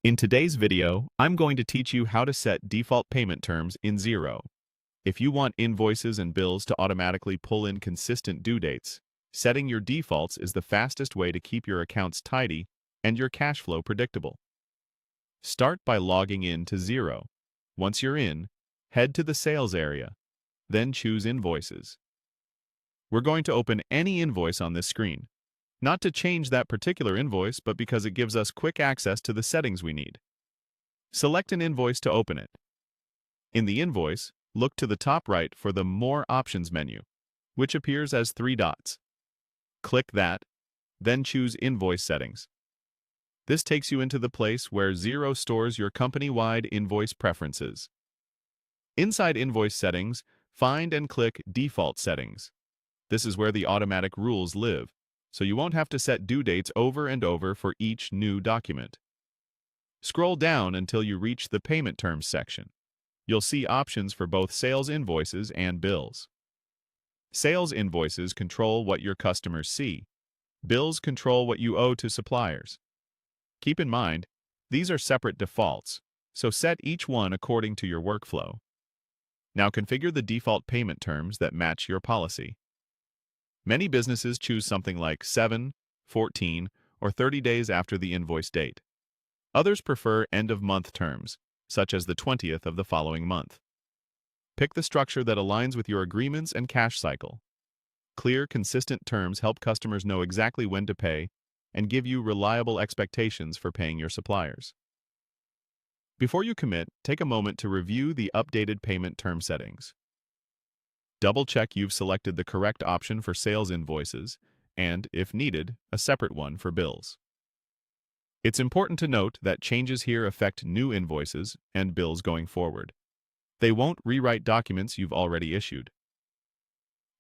In today's video, I'm going to teach you how to set default payment terms in Xero. If you want invoices and bills to automatically pull in consistent due dates, setting your defaults is the fastest way to keep your accounts tidy and your cash flow predictable. Start by logging in to Xero. Once you're in, head to the Sales area, then choose Invoices. We're going to open any invoice on this screen, not to change that particular invoice, but because it gives us quick access to the settings we need. Select an invoice to open it. In the invoice, look to the top right for the More Options menu, which appears as 3 dots. Click that, then choose Invoice Settings. This takes you into the place where Xero stores your company-wide invoice preferences. Inside Invoice Settings, find and click Default Settings. This is where the automatic rules live, so you won't have to set due dates over and over for each new document. Scroll down until you reach the Payment Terms section. You'll see options for both sales invoices and bills. Sales invoices control what your customers see. Bills control what you owe to suppliers. Keep in mind, these are separate defaults, so set each one according to your workflow. Now configure the default payment terms that match your policy. Many businesses choose something like 7, 14, or 30 days after the invoice date. Others prefer end-of-month terms, such as the 20th of the following month. Pick the structure that aligns with your agreements and cash cycle. Clear, consistent terms help customers know exactly when to pay and give you reliable expectations for paying your suppliers. Before you commit, take a moment to review the updated payment term settings. Double-check you've selected the correct option for sales invoices and, if needed, a separate one for bills. It's important to note that changes here affect new invoices and bills going forward. They won't rewrite documents you've already issued.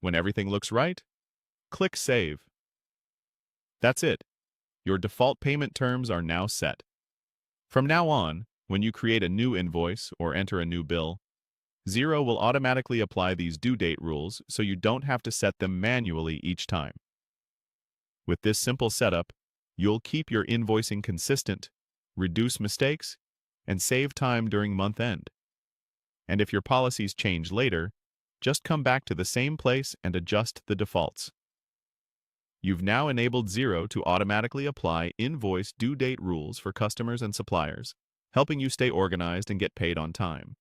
When everything looks right, click Save. That's it. Your default payment terms are now set. From now on, when you create a new invoice or enter a new bill, Xero will automatically apply these due date rules so you don't have to set them manually each time. With this simple setup, you'll keep your invoicing consistent, reduce mistakes, and save time during month end. And if your policies change later, just come back to the same place and adjust the defaults. You've now enabled Xero to automatically apply invoice due date rules for customers and suppliers, helping you stay organized and get paid on time.